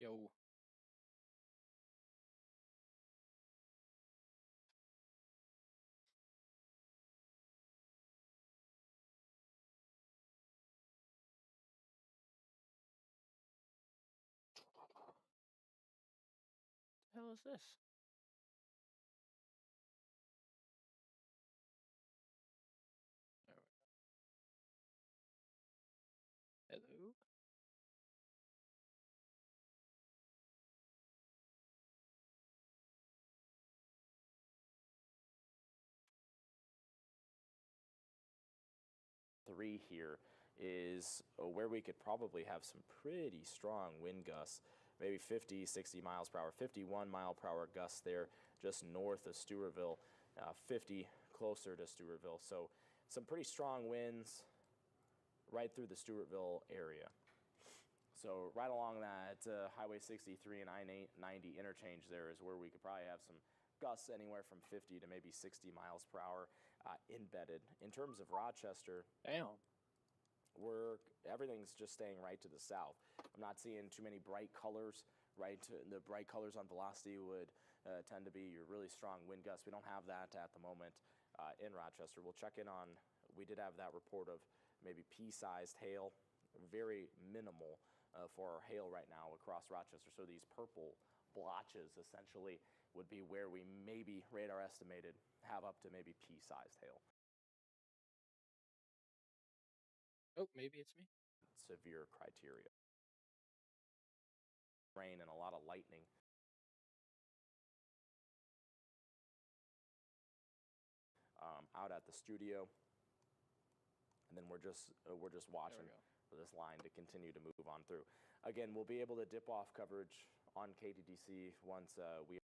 Yo, the hell is this? There we Hello? 3 here is where we could probably have some pretty strong wind gusts, maybe 50, 60 miles per hour, 51 mile per hour gusts there just north of Stewartville, 50 closer to Stewartville. So some pretty strong winds right through the Stewartville area. So right along that Highway 63 and I-90 interchange there is where we could probably have some gusts anywhere from 50 to maybe 60 miles per hour embedded. In terms of Rochester, Damn. everything's just staying right to the south. I'm not seeing too many bright colors. The bright colors on velocity would tend to be your really strong wind gusts. We don't have that at the moment in Rochester. We'll check in on. We did have that report of maybe pea-sized hail, very minimal for our hail right now across Rochester. So these purple blotches essentially would be where we maybe radar estimated have up to maybe pea-sized hail. Oh, maybe it's me. Severe criteria. Rain and a lot of lightning. Out at the studio, and then we're just watching for this line to continue to move on through. Again, we'll be able to dip off coverage on KTDC once we.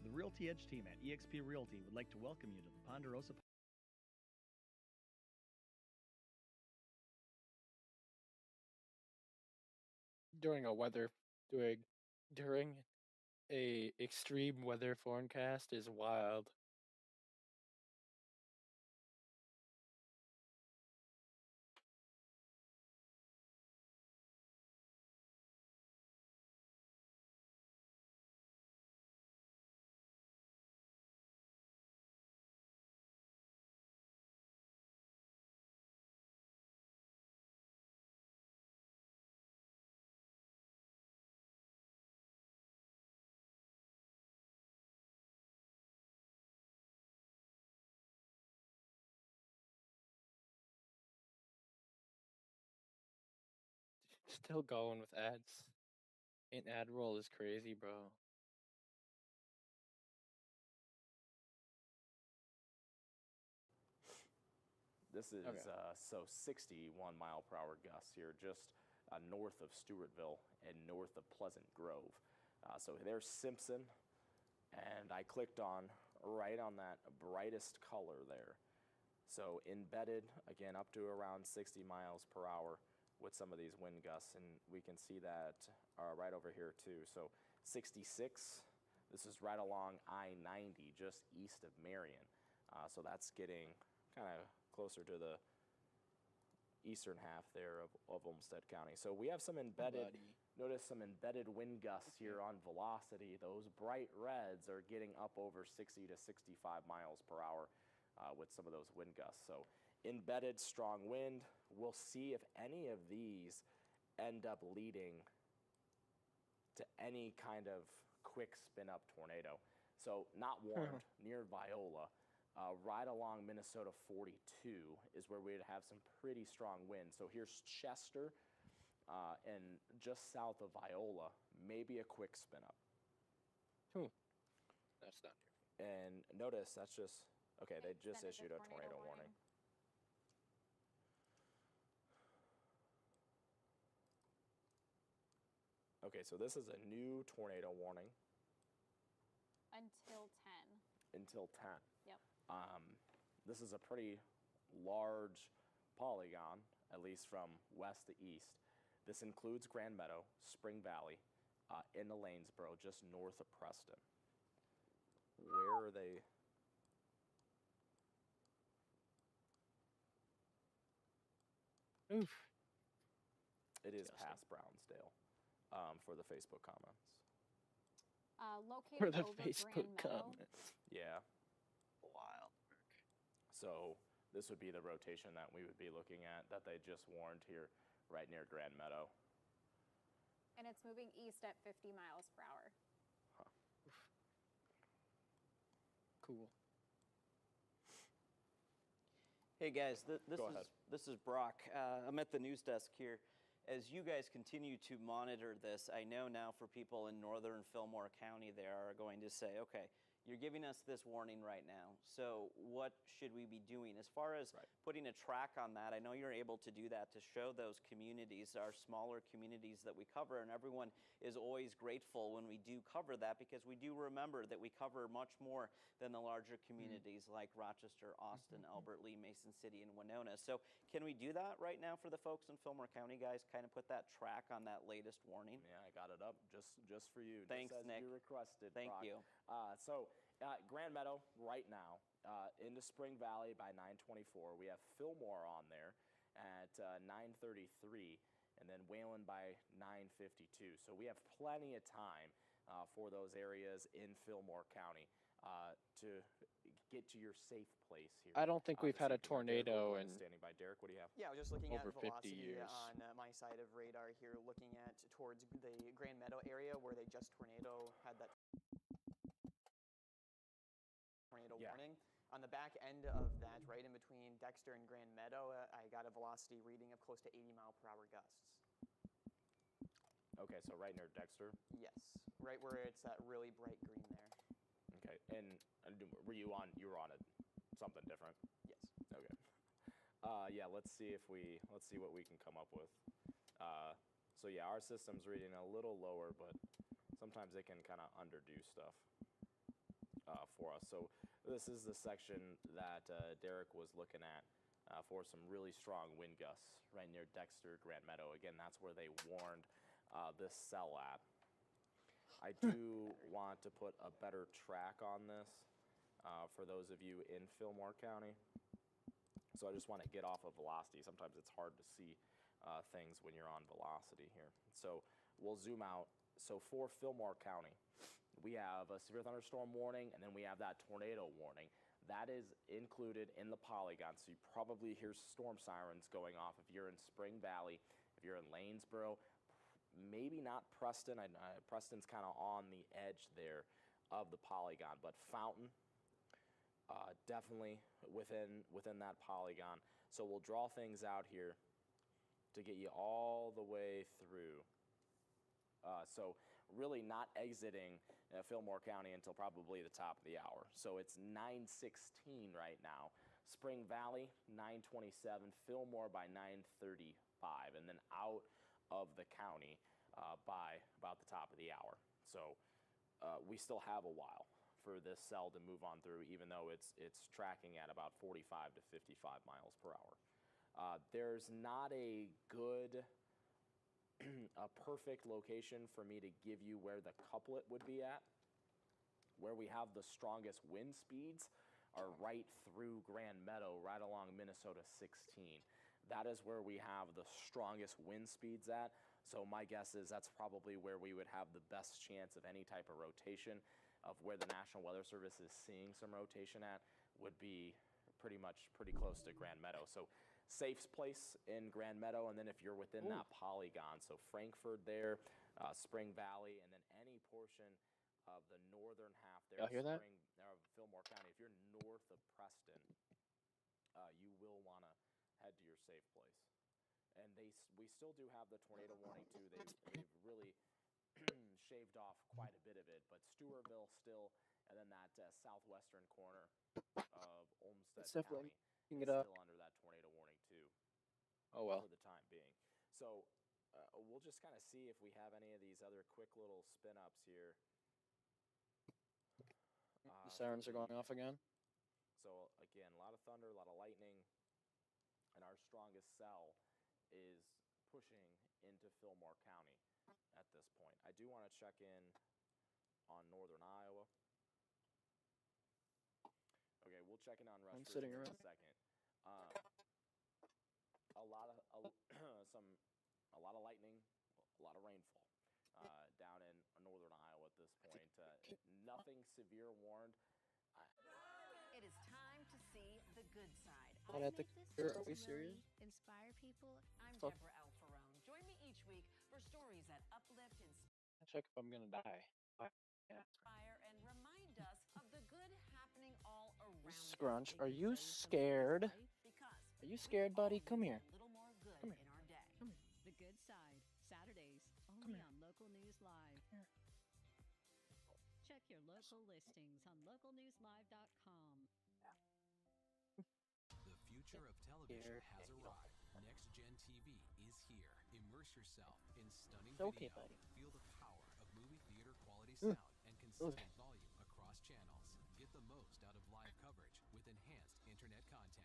The Realty Edge team at eXp Realty would like to welcome you to the Ponderosa. During a weather during a extreme weather forecast is wild. Still going with ads. An ad roll is crazy, bro. This is Okay. so 61 mile per hour gusts here, just north of Stewartville and north of Pleasant Grove. So there's Simpson, and I clicked on right on that brightest color there. So embedded, again, up to around 60 miles per hour with some of these wind gusts, and we can see that right over here too. So 66, this is right along I-90, just east of Marion. So that's getting kind of closer to the eastern half there of Olmsted County. So we have some embedded, notice some embedded wind gusts here on velocity. Those bright reds are getting up over 60 to 65 miles per hour with some of those wind gusts. So embedded strong wind. We'll see if any of these end up leading to any kind of quick spin up tornado. So not warned near Viola. Right along Minnesota 42 is where we'd have some pretty strong winds. So here's Chester, and just south of Viola, maybe a quick spin up. That's not true. And notice that's just, okay, they just issued a tornado warning. Okay, so this is a new tornado warning. Until 10. Until 10. Yep. This is a pretty large polygon, at least from west to east. This includes Grand Meadow, Spring Valley, into Lanesboro, just north of Preston. Where are they? Oof. It is past Brownsdale. for the Facebook comments. For Located the over Facebook Grand Meadow. comments. Yeah. Wild. So this would be the rotation that we would be looking at that they just warned here right near Grand Meadow. And it's moving east at 50 miles per hour. Cool. Hey guys, Go ahead. this is Brock. I'm at the news desk here. As you guys continue to monitor this, I know now for people in northern Fillmore County, they are going to say, okay, you're giving us this warning right now. So what should we be doing? As far as Right. putting a track on that, I know you're able to do that to show those communities, our smaller communities that we cover, and everyone is always grateful when we do cover that because we do remember that we cover much more than the larger communities like Rochester, Austin, Albert Lee, Mason City, and Winona. So can we do that right now for the folks in Fillmore County, guys? Kind of put that track on that latest warning? Yeah, I got it up just for you. Thanks, just as Nick. you requested. Thank Brock. you. Grand Meadow right now into Spring Valley by 9:24. We have Fillmore on there at 9:33, and then Wayland by 9:52. So we have plenty of time for those areas in Fillmore County to get to your safe place here. I don't think we've this had a evening. Derek tornado O'Brien in standing by. Derek, what do you have? Yeah, I was just looking over at 50 velocity years. on my side of radar here, looking at towards the Grand Meadow area where they just had that tornado Yeah. warning. On the back end of that, right in between Dexter and Grand Meadow, I got a velocity reading of close to 80-mile-per-hour gusts. Okay, so right near Dexter. Yes, right where it's that really bright green there. Okay, and were you on it something different? Yes. Okay. Yeah, let's see what we can come up with. So yeah, our system's reading a little lower, but sometimes it can kind of underdo stuff for us. So this is the section that Derek was looking at for some really strong wind gusts right near Dexter, Grand Meadow. Again, that's where they warned this cell at. I do want to put a better track on this for those of you in Fillmore County. So I just want to get off of velocity. Sometimes it's hard to see things when you're on velocity here. So we'll zoom out. So for Fillmore County, we have a severe thunderstorm warning, and then we have that tornado warning. That is included in the polygon, so you probably hear storm sirens going off if you're in Spring Valley, if you're in Lanesboro, maybe not Preston. Preston's kind of on the edge there of the polygon, but Fountain, definitely within that polygon. So we'll draw things out here to get you all the way through. So really not exiting Fillmore County until probably the top of the hour. So it's 9:16 right now. Spring Valley, 9:27. Fillmore by 9:35. And then out of the county by about the top of the hour. So we still have a while for this cell to move on through, even though it's tracking at about 45 to 55 miles per hour. There's not a good, a perfect location for me to give you where the couplet would be at. Where we have the strongest wind speeds are right through Grand Meadow, right along Minnesota 16. That is where we have the strongest wind speeds at. So my guess is that's probably where we would have the best chance of any type of rotation. Of where the National Weather Service is seeing some rotation at would be pretty close to Grand Meadow. So safe place in Grand Meadow, and then if you're within that polygon, so Frankfort there, Spring Valley, and then any portion of the northern half there Y'all hear that? of Fillmore County. If you're north of Preston, you will want to head to your safe place. And we still do have the tornado warning too. They've really shaved off quite a bit of it, but Stewartville still, and then that southwestern corner of Olmsted It's definitely County picking is it up. still under that tornado warning too. Oh well. For the time being. So we'll just kind of see if we have any of these other quick little spin ups here. The sirens are going off again. So again, a lot of thunder, a lot of lightning, and our strongest cell is pushing into Fillmore County at this point. I do want to check in on northern Iowa. Okay, we'll check in on Rush I'm sitting in around. a second. A lot of lightning, a lot of rainfall. nothing severe warned. It is time to see the good side. What I at the- make this Are we testimony serious? inspire people. I'm Fuck. Deborah Alfarone. Join me each week for stories that uplift, Check if I'm gonna die. inspire, and remind us of the good happening all around us. Scrunch, They are can you save some scared? life because Are you we scared, all buddy? need Come here. A little more good Come here. in our day. Come here. The Good Side, Saturdays, Come only here. on Local News Live. Here. Check your local listings on localnewslive.com. The future of television Here. has arrived. Next Gen TV is here. Immerse yourself in stunning Okay, video. buddy. Feel the power of movie theater quality sound and consistent volume across channels. Get the most out of live coverage with enhanced internet content.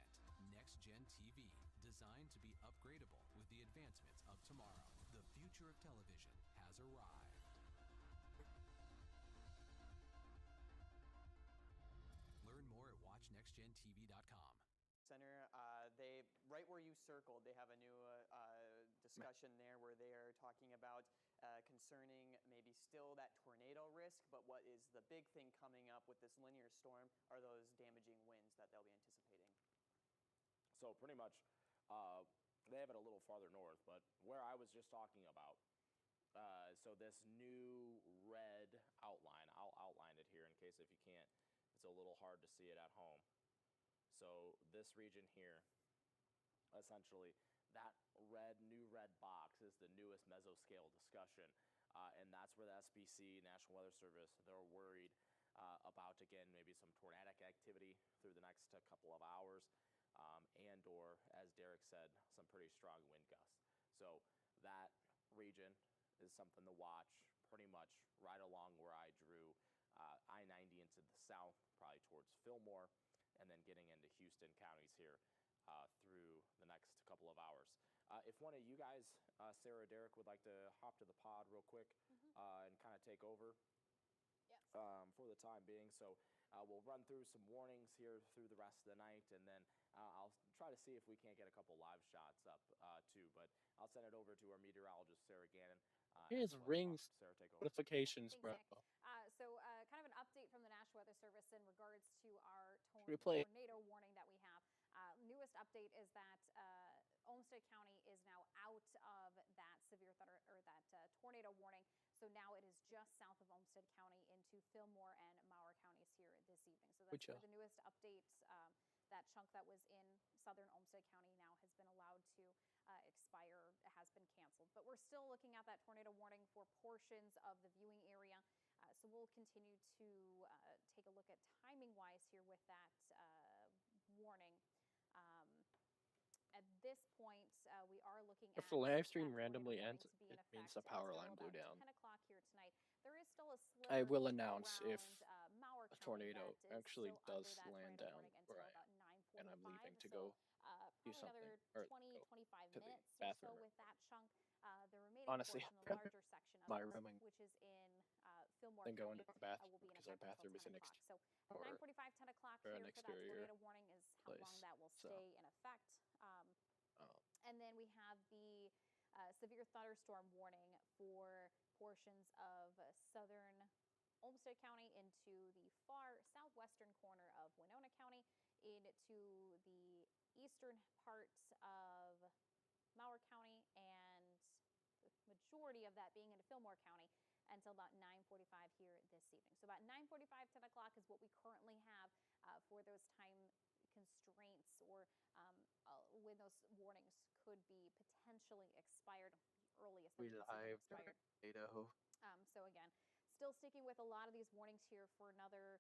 Next Gen TV, designed to be upgradable with the advancements of tomorrow. The future of television has arrived. Learn more at watchnextgentv.com. Center, they right where you circled, they have a new discussion there where they are talking about concerning maybe still that tornado risk, but what is the big thing coming up with this linear storm are those damaging winds that they'll be anticipating. So pretty much, they have it a little farther north, but where I was just talking about, so this new red outline, I'll outline it here in case if you can't, it's a little hard to see it at home. So this region here, essentially, that new red box is the newest mesoscale discussion, and that's where the SBC, National Weather Service, they're worried about, again, maybe some tornadic activity through the next couple of hours, and or, as Derek said, some pretty strong wind gusts. So that region is something to watch pretty much right along where I drew I-90 into the south, probably towards Fillmore, and then getting into Houston counties here through the next couple of hours. If one of you guys, Sarah, Derek, would like to hop to the pod real quick and kind of take over for the time being. So we'll run through some warnings here through the rest of the night, and then I'll try to see if we can't get a couple live shots up too. But I'll send it over to our meteorologist, Sarah Gannon. Here's and rings Sarah, take over. notifications, bro. Thanks, Nick. Kind of an update from the National Weather Service in regards to our Replay. tornado warning that we have. Newest update is that Olmsted County is now out of that severe thunder or that tornado warning. So now it is just south of Olmsted County into Fillmore and Mower counties here this evening. So that's where the newest update. That chunk that was in southern Olmsted County now has been allowed to expire, has been canceled. But we're still looking at that tornado warning for portions of the viewing area. So we'll continue to take a look at timing-wise here with that warning. At this point, we are looking at If the live stream that tornado randomly warning ends, to be in it means effect the power until line go about down. 10 o'clock here tonight. There is still a I sliver will announce if around, Mower a County tornado that is actually still under does that land tornado down warning where I until am, about 9:45. and I'm leaving to So, go probably do something, another or 20, go 25 to the minutes or so bathroom or- with that chunk. The remaining Honestly, portion, the larger section of my it, room and which is in Fillmore then go County, into our bathroom will be in because our effect until bathroom is 10 an o'clock. So or 9:45, 10 o'clock or here an for that exterior tornado warning is how long place. that will So, stay in effect. And then we have the severe thunderstorm warning for portions of southern Olmsted County into the far southwestern corner of Winona County, into the eastern parts of Mower County, and the majority of that being into Fillmore County until about 9:45 here this evening. So about 9:45, 10 o'clock is what we currently have for those time constraints or when those warnings could be potentially expired, the earliest that we we can see them live expired. Idaho. So again, still sticking with a lot of these warnings here for another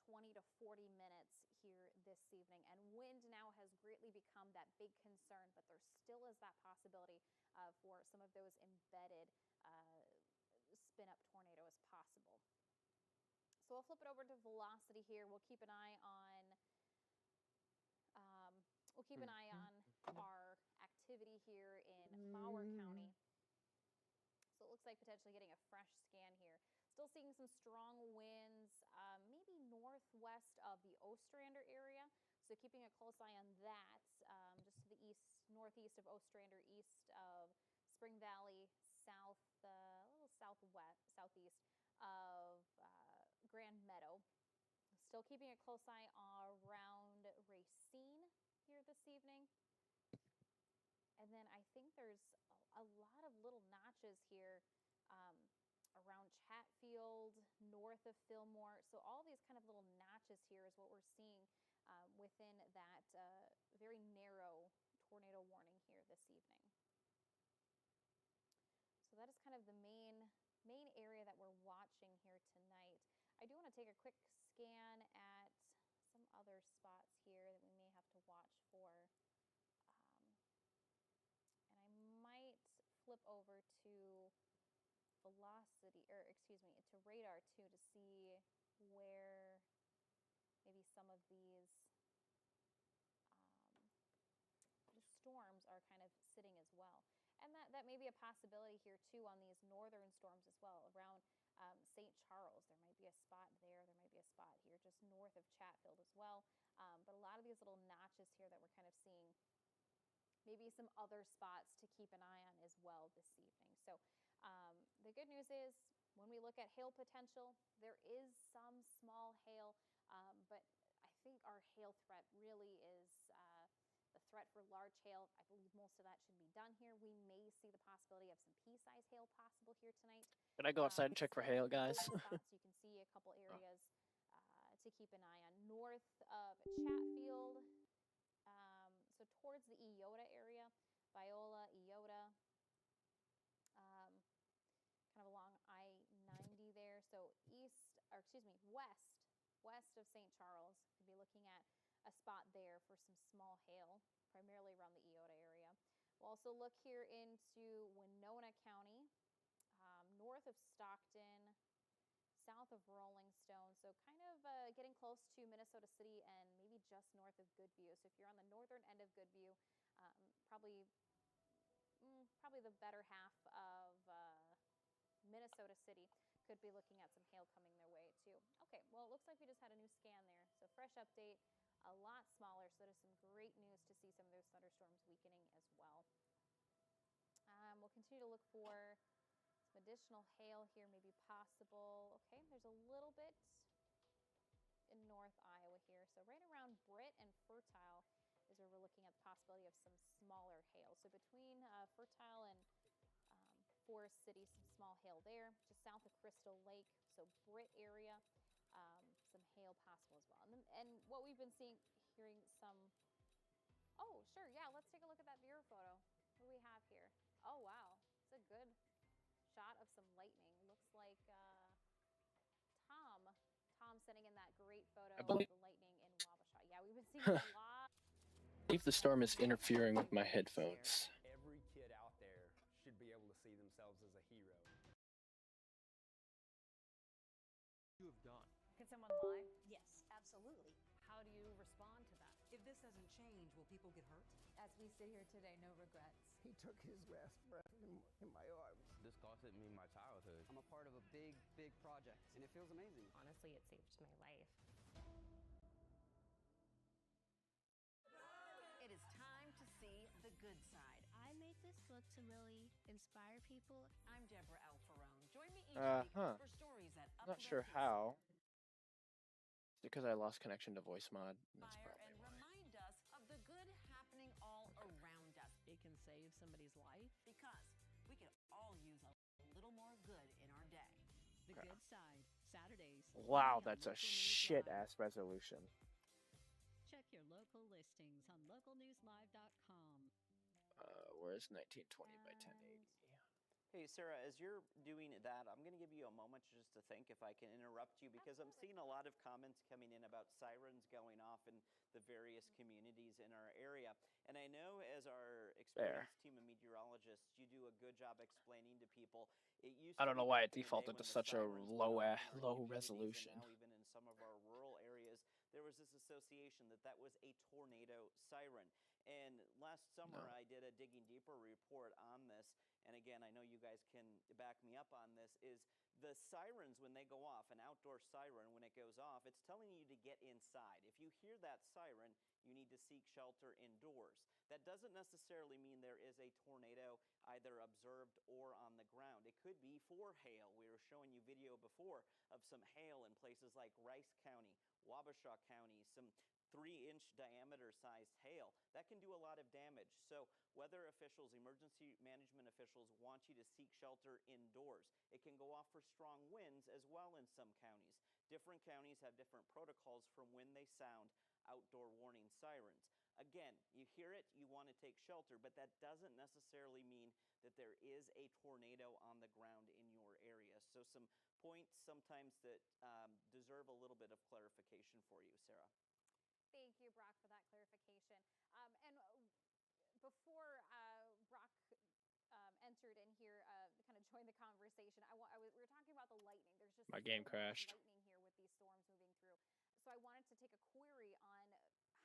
20 to 40 minutes here this evening. And wind now has greatly become that big concern, but there still is that possibility for some of those embedded spin-up tornadoes possible. So I'll flip it over to velocity here. We'll keep an eye on our activity here in Mower County. So it looks like potentially getting a fresh scan here. Still seeing some strong winds, maybe northwest of the Ostrander area. So keeping a close eye on that, just to the east, northeast of Ostrander, east of Spring Valley, south, a little southwest, southeast of Grand Meadow. Still keeping a close eye around Racine here this evening. And then I think there's a lot of little notches here around Chatfield, north of Fillmore. So all these kind of little notches here is what we're seeing within that very narrow tornado warning here this evening. So that is kind of the main area that we're watching here tonight. I do want to take a quick scan at some other spots here that we may have to watch for. And I might flip over to velocity, or excuse me, to radar too, to see where maybe some of these storms are kind of sitting as well. And that may be a possibility here too on these northern storms as well. Around St. Charles, there might be a spot there. There might be a spot here just north of Chatfield as well. But a lot of these little notches here that we're kind of seeing, maybe some other spots to keep an eye on as well this evening. So the good news is when we look at hail potential, there is some small hail, but I think our hail threat really is the threat for large hail. I believe most of that should be done here. We may see the possibility of some pea-sized hail possible here tonight. Can I go outside and check for hail, guys? Spots, you can see a couple areas to keep an eye on. North of Chatfield, so towards the Eyota area, Viola, Eyota, kind of along I-90 there. So west of St. Charles, could be looking at a spot there for some small hail, primarily around the Eyota area. We'll also look here into Winona County, north of Stockton, south of Rolling Stone, so kind of getting close to Minnesota City and maybe just north of Goodview. So if you're on the northern end of Goodview, probably the better half of Minnesota City could be looking at some hail coming their way too. Okay, well, it looks like we just had a new scan there. So fresh update, a lot smaller. So that is some great news to see some of those thunderstorms weakening as well. We'll continue to look for some additional hail here, maybe possible. Okay, there's a little bit in North Iowa here. So right around Britt and Fertile is where we're looking at the possibility of some smaller hail. So between Fertile and Forest City, some small hail there. Just south of Crystal Lake, so Britt area, some hail possible as well. And what we've been hearing some, oh, sure, yeah, let's take a look at that Bureau photo. What do we have here? Oh, wow, it's a good shot of some lightning. Looks like Tom sending in that great photo of the lightning in Wabasha. Yeah, we've been seeing a lot. I believe the storm is interfering with my headphones. Every kid out there should be able to see themselves as a hero. You have done. Can someone lie? Yes, absolutely. How do you respond to that? If this doesn't change, will people get hurt? As we sit here today, no regrets. He took his last breath in my arms. This costed me my childhood. I'm a part of a big, big project, and it feels amazing. Honestly, it saved my life. It is time to see the good side. I made this book to really inspire people. I'm Deborah Alfarone. Join me each week for stories that uplift. Not sure how. It's because I lost connection to voice mod. That's probably and why. remind us of the good happening all around us. It can save somebody's life. Because we could all use a little more good in our day. The Good Side, Saturdays. Wow, that's a shit-ass resolution. Check your local listings on localnewslive.com. Where's 1920 by 1080? Hey, Sarah, as you're doing that, I'm going to give you a moment just to think, if I can interrupt you, because I'm seeing a lot of comments coming in about sirens going off in the various communities in our area. And I know as our experienced team of meteorologists, you do a good job explaining to people. I don't know why it defaulted to such a low resolution. Now, even in some of our rural areas, there was this association that was a tornado siren. And last summer, No. I did a Digging Deeper report on this. And again, I know you guys can back me up on this, is the sirens when they go off, an outdoor siren when it goes off, it's telling you to get inside. If you hear that siren, you need to seek shelter indoors. That doesn't necessarily mean there is a tornado either observed or on the ground. It could be for hail. We were showing you video before of some hail in places like Rice County, Wabasha County, some 3-inch diameter sized hail. That can do a lot of damage. So weather officials, emergency management officials want you to seek shelter indoors. It can go off for strong winds as well in some counties. Different counties have different protocols from when they sound outdoor warning sirens. Again, you hear it, you want to take shelter, but that doesn't necessarily mean that there is a tornado on the ground in your area. So some points sometimes that deserve a little bit of clarification for you, Sarah. Thank you, Brock, for that clarification. Before Brock entered in here, kind of joined the conversation, we were talking about the lightning. There's just My game so much crashed. lightning here with these storms moving through. So I wanted to take a query on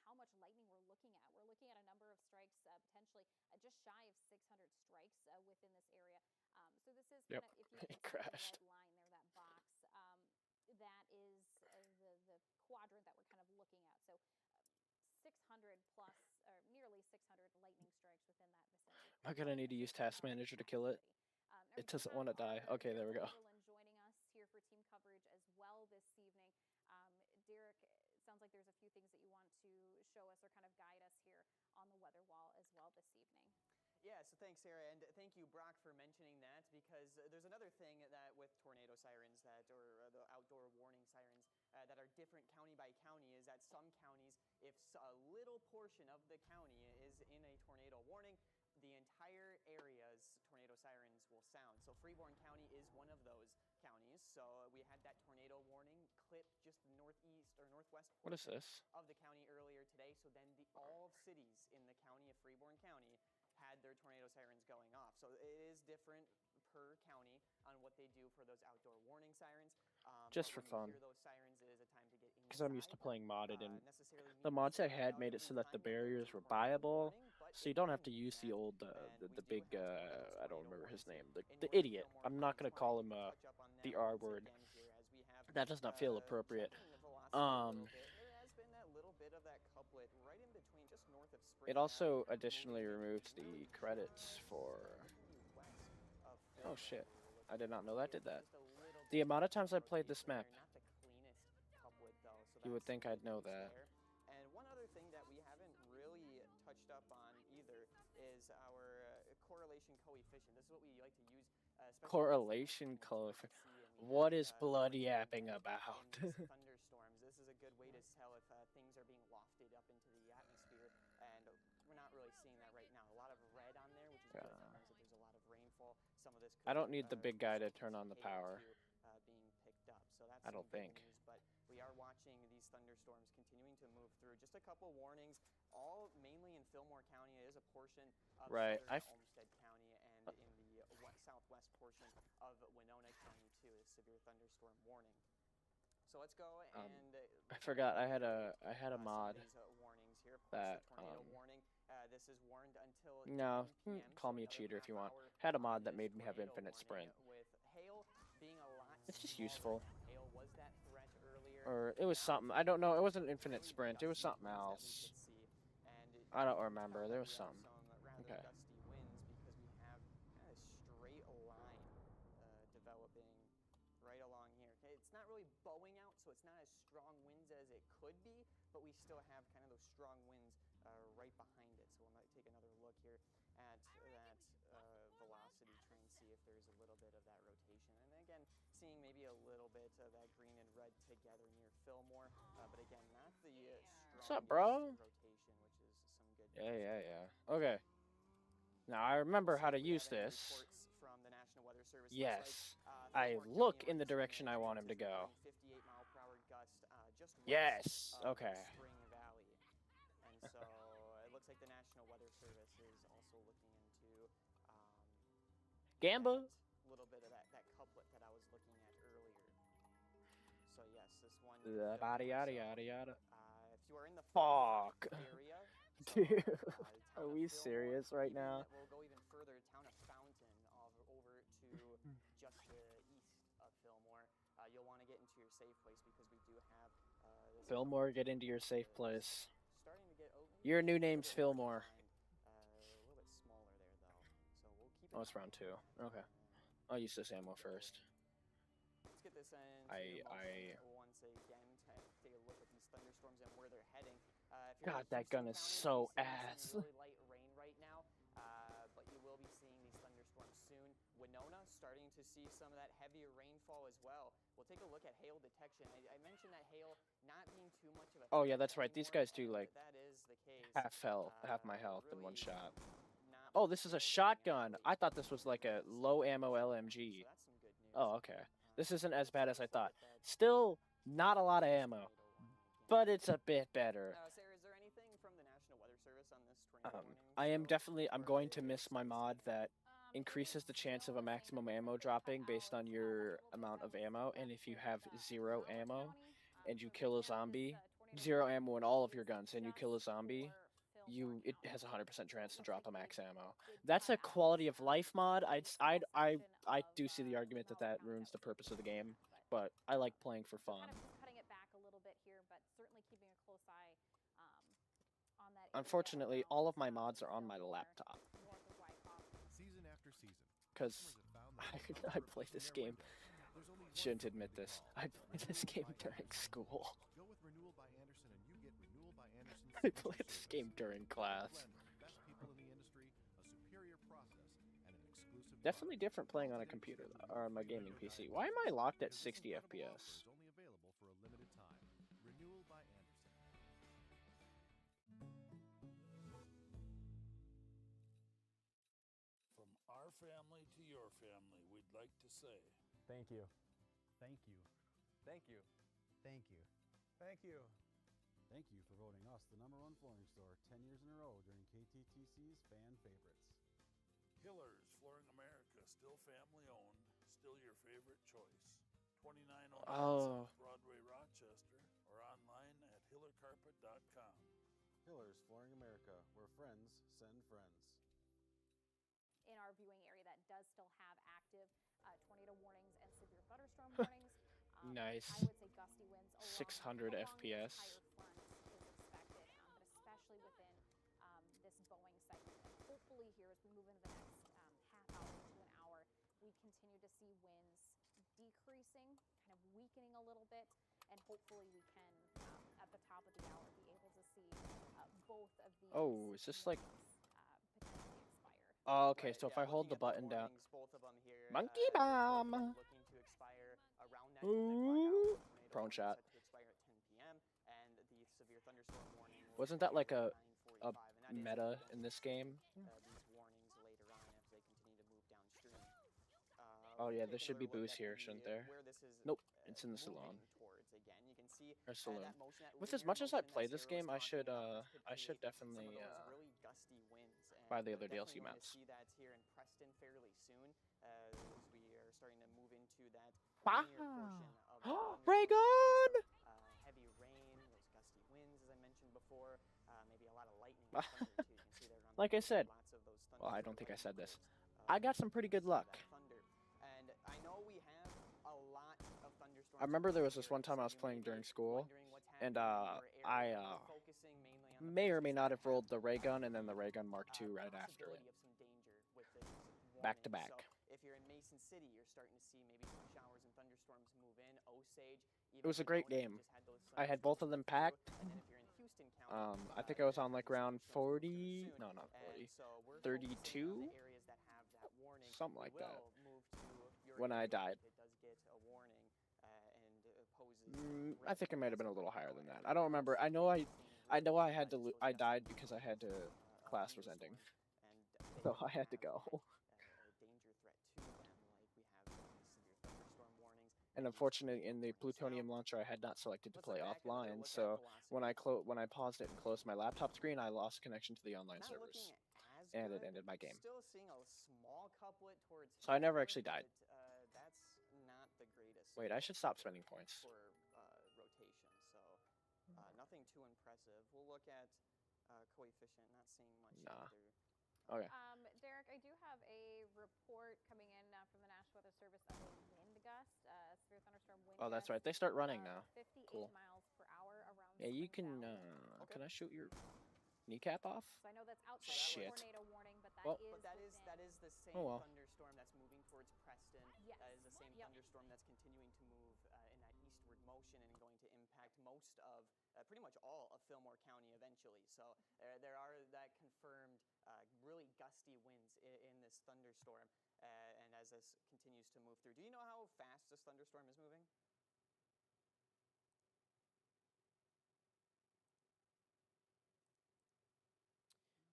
how much lightning we're looking at. We're looking at a number of strikes, potentially just shy of 600 strikes within this area. So this is kind of, if you can see the crashed. red line there, that box, that is the quadrant that we're kind of looking at. So 600 plus, or nearly 600 lightning strikes within that vicinity. Am I gonna need to use Task Manager to kill it? It doesn't want to die. Okay, there we go. Oberlin joining us here for team coverage as well this evening. Derek, it sounds like there's a few things that you want to show us or kind of guide us here on the weather wall as well this evening. Yeah, so thanks, Sarah, and thank you, Brock, for mentioning that, because there's another thing that with tornado sirens or the outdoor warning sirens that are different county by county is that some counties, if a little portion of the county is in a tornado warning, the entire area's tornado sirens will sound. So Freeborn County is one of those counties. So we had that tornado warning clip just the northeast or northwest What is this? of the county earlier today. So then all cities in the county of Freeborn County had their tornado sirens going off. So it is different per county on what they do for those outdoor warning sirens. Just for fun. Hear those sirens, it is a time to get Because I'm used to inside. playing modded, and Necessarily the means mods I that had out made in it so that the time when there's barriers a were tornado buyable, warning, but so you it don't have to can use the that. old, And the we do big, have some of those I don't tornado remember his warnings name, in the North idiot. Fillmore I'm not County. gonna call him Touch up on the that R once word. again here as we have, That does not feel appropriate. checking the velocity a little bit. There has been that little bit of that couplet right in between, just north of Spring. It also additionally removes the credits for. Oh shit! I did not know that did that. The amount of times I played this map. You would think I'd know that. And one other thing that we haven't really touched up on either is our correlation coefficient. This is what we like to use. Correlation coefficient. What is blood yapping about? Thunderstorms. This is a good way to tell if things are being wafted up into the atmosphere, and we're not really seeing that right now. A lot of red on there, which is good. That means that there's a lot of rainfall. Some of this. I don't need the big guy to turn on the power. Being picked up, so that's I don't some good think. news, but we are watching these thunderstorms continuing to move through. Just a couple warnings, all mainly in Fillmore County. It is a portion of Right, southern Olmsted County, and in the southwest portion of Winona County too, is severe thunderstorm warning. So let's go and I forgot I had a mod some of these, warnings here. Of course, that the tornado warning. This is warned until no, 10 p.m., call so me a another cheater if you want. half-hour Had a mod that of this made me have tornado infinite sprint. warning, with hail being a lot It's just smaller. useful. Hail was that threat earlier. Or it was something. I don't know. It wasn't infinite sprint. It was something else. I don't remember. There was something. Okay. Gusty winds because we have kind of straight line developing right along here. Okay, it's not really bowing out, so it's not as strong winds as it could be, but we still have kind of those strong winds right behind it. So we might take another look here at that velocity train, see if there's a little bit of that rotation. And again, seeing maybe a little bit of that green and red together near Fillmore, but again, not the What's up, strongest bro? rotation, which is some good Yeah. Okay. Now I remember how to use this. from the National Weather Service. Yes. Like, I look in the direction I want him to go. 58 mile per hour gust just Yes. west of Okay. Spring Valley. And so it looks like the National Weather Service is also looking into Gamba. a little bit of that couplet that I was looking at earlier. So yes, this one. Yada yada yada yada. If you are in the Fuck. area, Dude, town are of we Fillmore, serious right even now? we'll go even further, town of Fountain, over to just the east of Fillmore. You'll want to get into your safe place because we do have this Fillmore, get into your safe place. starting to get Your new maybe a name's little bit more Fillmore. defined, a little bit smaller there though. So we'll keep it Oh, it's round 2. Okay. I'll use this ammo first. Let's get this in. Once again, take a look at these thunderstorms and where they're heading. If you're God, in that gun Houston is County, so you're ass. seeing really light rain right now, but you will be seeing these thunderstorms soon. Winona starting to see some of that heavier rainfall as well. We'll take a look at hail detection. I mentioned that hail not being too much of a Oh yeah, threat that's right. These anymore, guys do and like that is the case. half my health in one really shot. not Oh, much this is a hail shotgun. I thought this was like a low ammo LMG. so that's some good news. Oh, okay. This isn't as bad as I thought. Still not a lot of ammo, but it's a bit better. Sarah, is there anything from the National Weather Service on this tornado warning? I am definitely, I'm going to miss my mod that increases the chance of a maximum ammo dropping based on your amount of ammo. And if you have 0 ammo and you kill a zombie, 0 ammo in all of your guns, and you kill a zombie, it has a 100% chance to drop a max ammo. That's a quality of life mod. I do see the argument that that ruins the purpose of the game, but I like playing for fun. Kind of just cutting it back a little bit here, but certainly keeping a close eye on that. Unfortunately, all of my mods are on my laptop. Season after season. Because I play this game. Shouldn't admit this. I play this game during school. Go with Renewal by Anderson and you get Renewal by Anderson. I play this game during class. Best people in the industry, a superior process, and an exclusive. Definitely different playing on a computer or on my gaming PC. Why am I locked at 60 FPS? Only available for a limited time. Renewal by Anderson. From our family to your family, we'd like to say Thank you. Thank you. Thank you. Thank you. Thank you. Thank you for voting us the #1 flooring store 10 years in a row during KTTC's Fan Favorites. Hillers Flooring America, still family owned, still your favorite choice. 2909 South Broadway, Rochester, or online at hillercarpet.com. Hillers Flooring America, where friends send friends. In our viewing area that does still have active tornado warnings and severe thunderstorm warnings. Nice. I would say gusty winds 600 FPS. front is expected, but especially within this Boeing segment. And hopefully here as we move into the next half hour to an hour, we continue to see winds decreasing, kind of weakening a little bit, and hopefully we can, at the top of the hour, be able to see both of these. Oh, is this like... potentially expire. Oh, okay, so if I hold the button down... Both of them here, Monkey bomb! looking to expire around that 10 o'clock Ooh. hour. Prone shot. Set to expire at 10 p.m. and the severe thunderstorm warning will Wasn't that like a 9:45, and that is meta in this game? these warnings later on as they continue to move downstream. Oh yeah, there Take should be another look booze at here, the, shouldn't there? where this is, Nope, it's in the moving salon. towards. Again, you can see Or saloon. that motion, that With as linear much as I motion play that this Sarah game, was I should talking about could definitely some of those really gusty winds. And buy the other definitely DLC wanna maps. see that here in Preston fairly soon, as we are starting to move into that Wow. linear portion of the Ray gun! heavy rain, those gusty winds, as I mentioned before, maybe a lot of lightning and thunder too. You can see there on the Like I screen, said, lots of those well, I thunderstorm don't think I lightning said this. flares, I got some pretty good luck. that thunder. And I know we have a lot of thunderstorms. I remember there was this here, one time I so was you playing may be during school, wondering what's and happening in your I area. We're focusing mainly on the may or may places not that have rolled the ray gun and then the ray gun Mark II right after it. possibility of some danger with this Back to warning. back. So if you're in Mason City, you're starting to see maybe some showers and thunderstorms move in. Osage, It was a great game. I had both of them packed. And then if you're in Houston County, I think I was on like round 40. No, not 40. 32? Something like that. When I died. It does get a warning and poses. I think it might have been a little higher than that. I don't remember. I know I had to. I died because I had to. Class was ending, so I had to go. Danger threat to them, like we have severe thunderstorm warnings. And unfortunately, in the plutonium launcher, I had not selected to play offline. So when I paused it and closed my laptop screen, I lost connection to the online servers, and it ended my game. Still seeing a small couplet towards. So I never actually died. But, that's not the greatest. Wait, I should stop spending points. For rotation, so nothing too impressive. We'll look at coefficient. Not seeing much Nah. either. Okay. Derek, I do have a report coming in from the National Weather Service of a wind gust, severe thunderstorm wind Oh, that's gust right. They start running of now. 58 Cool. miles per hour around Yeah, you Spring can. Valley. Can I shoot your kneecap off? So I know that's outside Shit. the tornado warning, but Well- That is the same Oh, well. thunderstorm that's moving towards Preston. Yes. That is the same Yep. thunderstorm that's continuing to move in that eastward motion and going to impact most of, pretty much all of Fillmore County eventually. So there are that confirmed really gusty winds in this thunderstorm, and as this continues to move through. Do you know how fast this thunderstorm is moving?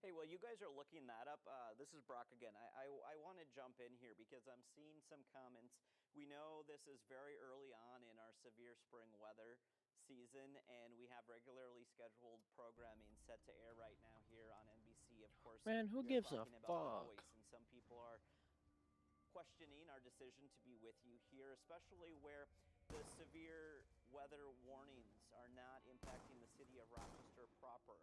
Hey, while you guys are looking that up, this is Brock again. I want to jump in here because I'm seeing some comments. We know this is very early on in our severe spring weather season, and we have regularly scheduled programming set to air right now here on NBC. Of course, Man, who we are gives a talking about The fuck? Voice, and some people are questioning our decision to be with you here, especially where the severe weather warnings are not impacting the city of Rochester proper.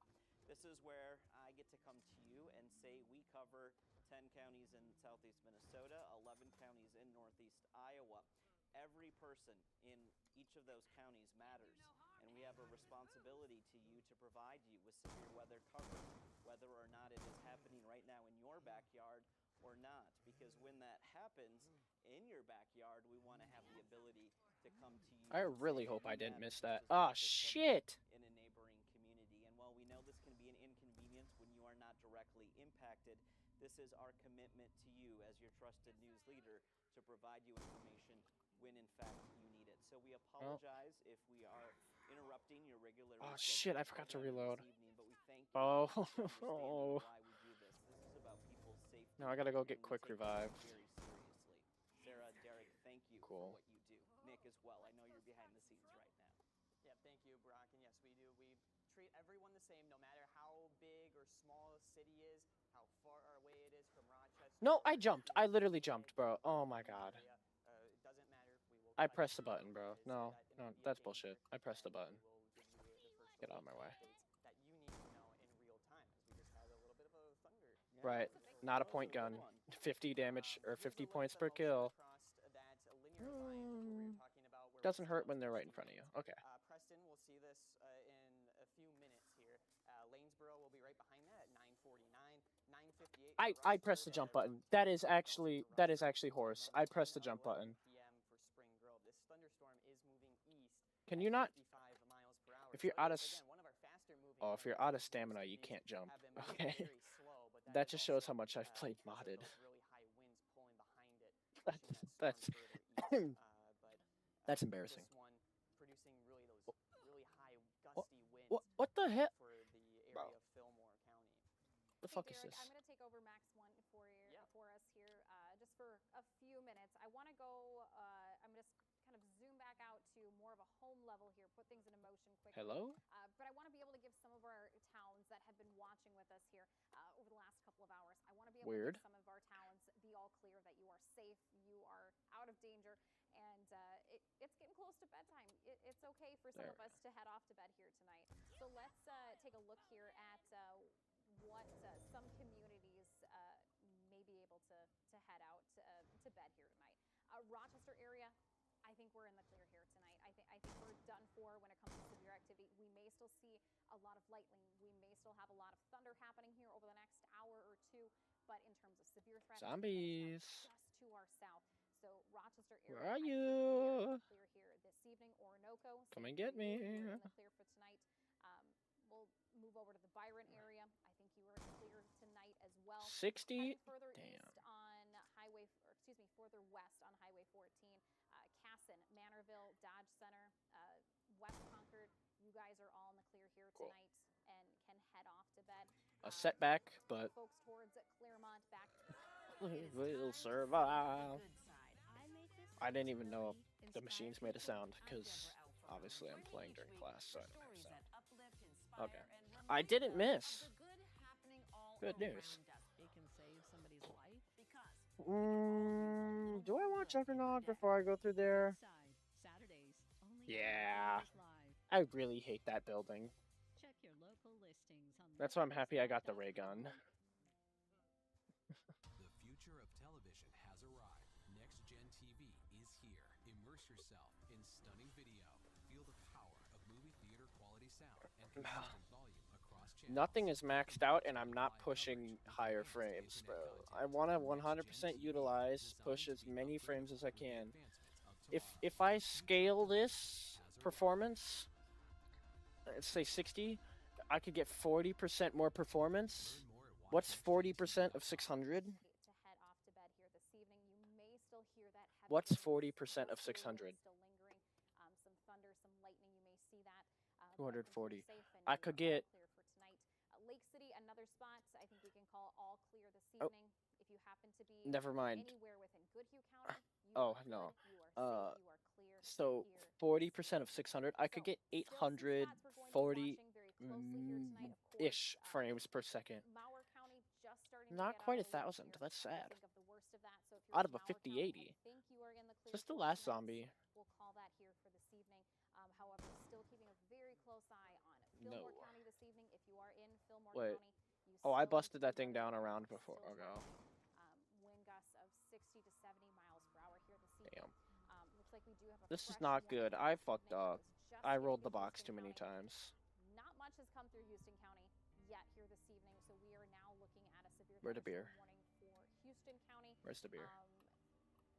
This is where I get to come to you and say we cover 10 counties in southeast Minnesota, 11 counties in northeast Iowa. Every person in each of those counties matters, and we have a responsibility to you to provide you with severe weather coverage, whether or not it is happening right now in your backyard or not. Because when that happens in your backyard, we want to have the ability to come to you. I and really say hope I you didn't have miss just that. as Ah, much as somebody shit! in a neighboring community. And while we know this can be an inconvenience when you are not directly impacted, this is our commitment to you as your trusted news leader to provide you information when in fact you need it. So we apologize if we are interrupting your regular. Oh shit! I forgot to reload. Evening, but we thank you Oh. for understanding why we do this. This is about people's safety. Now I gotta go and get we quick take this revived. very seriously. Sarah, Derek, thank you Cool. for what you do. Nick as well. I know you're behind the scenes right now. Yeah, thank you, Brock. And yes, we do. We treat everyone the same, no matter how big or small a city is, how far away it is from Rochester. No, I jumped. I literally jumped, bro. Oh my god. It doesn't matter. We will I pressed the button, bro. No, that's bullshit. I pressed the button. Get out of my way. That you need to know in real time, as we just had a little bit of a thunder. Right. Not a point gun. 50 damage or 50 points per kill. Doesn't hurt when they're right in front of you. Okay. Preston will see this in a few minutes here. Lanesboro will be right behind that at 9:49, 9:58. I pressed the jump button. That is actually horse. I pressed the jump button. PM for Spring Grove. This thunderstorm is moving east. Can you not? 55 miles per hour. If you're So out of, again, one of our faster moving oh, if you're out of stamina, you can't jump. have been moving Okay. very slow, but That is just shows also, how much I've played because of modded. those really high winds pulling behind it, That's pushing that that's storm further east. that's embarrassing. This one producing really those really high What- gusty winds. What the hell? For the area Bro. of Fillmore County. The Hey, fuck is Derek, this? I'm going to take over Max 1 for us here just for a few minutes. I want to go, I'm going to kind of zoom back out to more of a home level here, put things into motion quickly. Hello? But I want to be able to give some of our towns that have been watching with us here over the last couple of hours, I want to be able Weird. to give some of our towns the all clear that you are safe, you are out of danger, and it's getting close to bedtime. It's okay for some There of us to head off to bed here tonight. So let's take a look here at what some communities may be able to head out to bed here tonight. Rochester area, I think we're in the clear here tonight. I think we're done for when it comes to severe activity. We may still see a lot of lightning. We may still have a lot of thunder happening here over the next hour or two. But in terms of severe threats, Zombies. just to our south. So Rochester area. Where are I think we you? clear here this evening. Orinoco. Come and same get for you. me. We're in the clear for tonight. We'll move over to the Byron area. I think you are clear tonight as well. 60? Heading further Damn. east on highway, or excuse me, further west on Highway 14, Casson, Manorville, Dodge Center, West Concord. You guys are all in the clear here Cool. tonight and can head off to bed. A setback, but Folks towards Claremont back. we'll survive. I didn't even know the machines made a sound because obviously I'm playing during class, so I don't have sound. Okay. I didn't miss. Good news. It can save somebody's life. Do I want Juggernaut before I go through there? Saturdays, only Yeah. Live. I really hate that building. Check your local listings on That's why I'm happy I got the ray gun. The future of television has arrived. Next Gen TV is here. Immerse yourself in stunning video. Feel the power of movie theater quality sound and consistent volume across channels. Nothing is maxed out, and I'm not pushing higher frames, bro. I want to 100% utilize, push as many frames as I can. If I scale this performance, let's say 60, I could get 40% more performance. What's 40% of 600? To head off to bed here this evening, you may still hear that heavy What's wind 40% of 600? still lingering. Some thunder, some lightning. You may see that. 240. Safe and I you're could all get. clear for tonight. Lake City, another spot. I think we can call all clear this Oh. evening. If you happen to be Never mind. anywhere within Goodhue County, you Oh are no. good, you are safe, you are clear So here. 40% of 600, I could get 840-ish frames per second. Mauer County just starting Not to get quite out of the woods 1,000. here. That's sad. Think of the worst of that. So if you're Out in of a Mauer County, 5080. I think you are in the clear Just the for last tonight. zombie. We'll call that here for this evening. However, still keeping a very close eye on No. Fillmore County this evening. If you are in Fillmore Wait. County, you Oh, I still busted that thing down a round still before. tracking, ago. Wind gusts of 60 to 70 miles per hour here this evening. Damn. Looks like we do have a This is fresh not warning good. this I evening. fucked It up. was just I getting rolled to the box Houston too many County. times. Not much has come through Houston County yet here this evening, so we are now looking at a severe Where the thunderstorm beer? warning for Houston County. Where's the beer?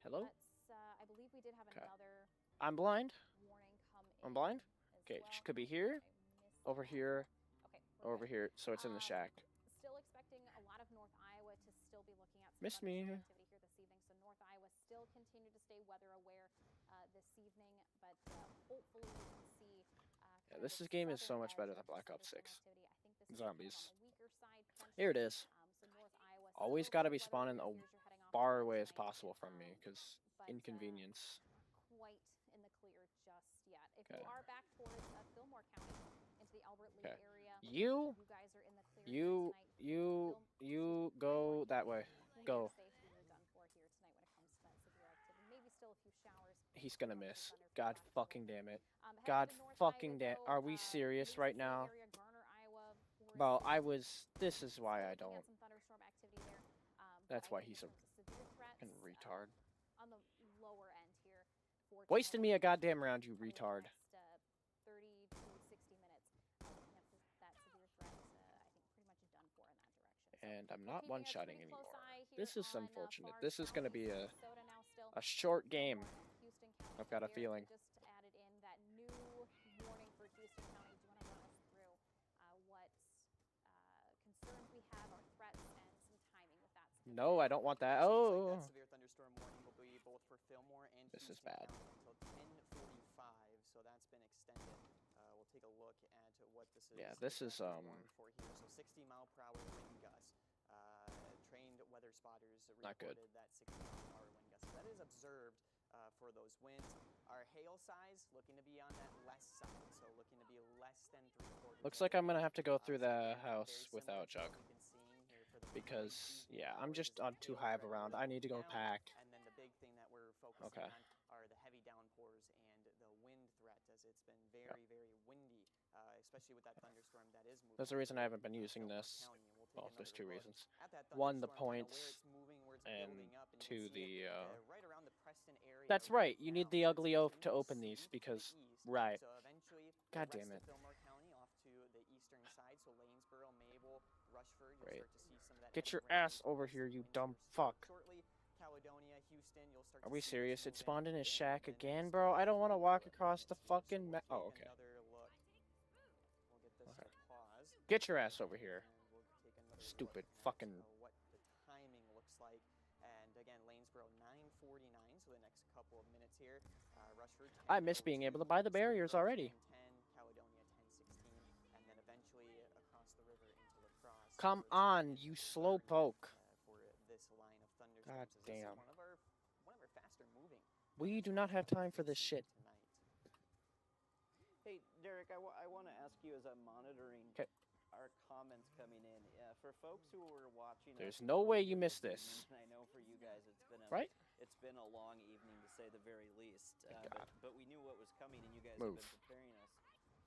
Hello? I believe we did have Okay. another I'm blind. warning come in. I'm blind. as Okay, well. she could be here, over here, Okay, we're over good. here. So it's in the shack. Still expecting a lot of North Iowa to still be looking at some Miss me. thunderstorm activity here this evening. So North Iowa still continue to stay weather aware this evening, but hopefully we can see. Yeah, this game is so much better than Black Ops 6. Zombies. Here it is. Always got to be spawning as far away as possible from me, because inconvenience. Quite in the clear just yet. If Okay. you are back towards Fillmore County into the Albert Lee Okay. area, You guys are in the clear You go that way. Go. He's gonna miss. God fucking damn it. God fucking damn. Are we serious right now? Bro, this is why I don't. That's why he's a fucking retard. On the lower end here for Wasting me a goddamn round, you retard. 30 to 60 minutes. That severe threat is, I think, pretty much done for in that direction. And I'm not one-shotting pretty close anymore. eye here This is on, unfortunate. far This is gonna south be a Minnesota now still. short game. Houston County I've got a there. feeling. Just added in that new warning for Houston County. Do you want to run us through what concerns we have, our threats, and some timing with that? No, I don't want that. Seems like Oh. that severe thunderstorm warning will be both for Fillmore and This is Houston bad. County until 10:45, so that's been extended. We'll take a look at what this is. Yeah, this is, warning for here. So 60-mile-per-hour wind gusts. Trained weather spotters Not good. reported that 60-mile-per-hour wind gusts. That is observed for those winds. Our hail size looking to be on that less side, so looking to be less than 3/4. Looks like I'm gonna have to go through the house without Chuck. Because, yeah, I'm just on too high of a round. I need to go pack. And then the big thing that we're focusing Okay. on are the heavy downpours and the wind threat, as it's been very, very windy, especially with that thunderstorm that is moving. There's a reason I haven't been using this. County, and we'll take Well, there's another two look reasons. at that One, the thunderstorm, kinda where points, it's moving, where it's and building up, and you two, can see the it, right around the Preston area. That's right. You need the now. ugly oaf to open these because, right. So eventually, God the damn rest it. of Fillmore County off to the eastern side, so Lanesboro, Mabel, Rushford, you'll Great. start to see some of that. Get heavy your rain ass over force here, you moving dumb through fuck. shortly. Caledonia, Houston, you'll start Are to we see this serious? It move spawned in his in, shack and then again, next bro? I don't want to walk we'll across the take fucking Oh, okay. another look. We'll get this Okay. to pause. Get your ass over here. And we'll take another Stupid look at, fucking... what the timing looks like. And again, Lanesboro 9:49, so the next couple of minutes here. Rushford. I miss being able to buy the barriers already. 10, Caledonia 10:16, and then eventually across the river into La Crosse. Come on, you slowpoke. For this line of thunderstorms. God as this is damn. one of our faster moving. We do not have time for this shit. Tonight. Hey, Derek, I want to ask you as I'm monitoring 'Kay. our comments coming in. For folks who are watching, There's us no way you this missed evening, this. and I know for you guys, Right? It's been a long evening to say the very least. Thank God. But we knew what was coming, and you guys Move. have been preparing us.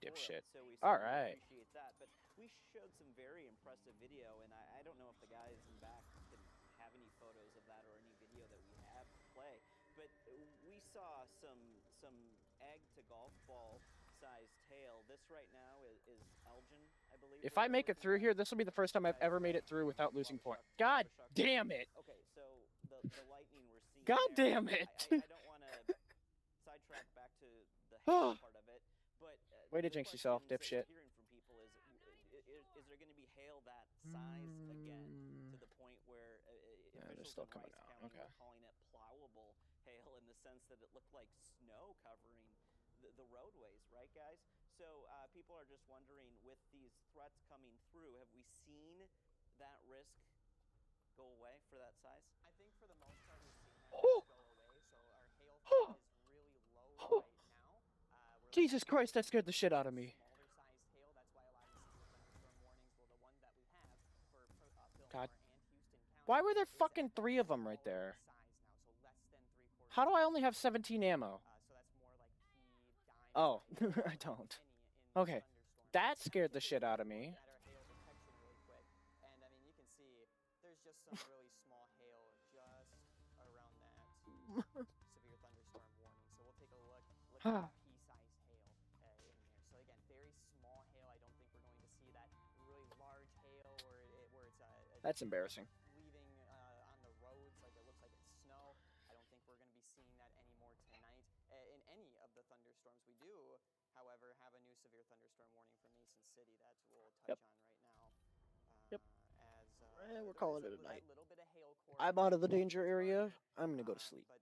dipshit. So we All certainly right. appreciate that. But we showed some very impressive video, and I don't know if the guys in back can have any photos of that or any video that we have to play. But we saw some egg to golf ball sized tail. This right now is Elgin, I believe. If I make it through here, this will be the first time I've ever made it through without losing point. God damn it! Okay, so the lightning we're seeing. God there, damn it! I don't want to sidetrack back to the hail part of it, but way to jinx yourself, dipshit. Hearing from people is there going to be hail that size again to the point where they're still coming out. County Okay. were calling it plowable hail in the sense that it looked like snow covering the roadways, right, guys? So people are just wondering, with these threats coming through, have we seen that risk go away for that size? I think for the most part we've seen that risk go away. So our hail threat is really low right now. Jesus Christ, that scared the shit out of me. Smaller sized hail. That's why a lot of these thunderstorm warnings, well, the one that we have for Fillmore God. and Houston County. Why were there fucking 3 of them right there? How do I only have 17 ammo? So that's more like P, dime. Oh, I don't. Okay, that scared the shit out of me. At our hail detection really quick, and I mean you can see there's just some really small hail just around that severe thunderstorm warning. So we'll take a look at pea-sized hail in there. So again, very small hail. I don't think we're going to see that really large hail where it's That's embarrassing. leaving on the roads like it looks like it's snow. I don't think we're going to be seeing that anymore tonight in any of the thunderstorms. We do, however, have a new severe thunderstorm warning for Mason City that we'll touch on right now. We're calling it a that night. little bit of hail core I'm out of the danger area. I'm gonna go to sleep. But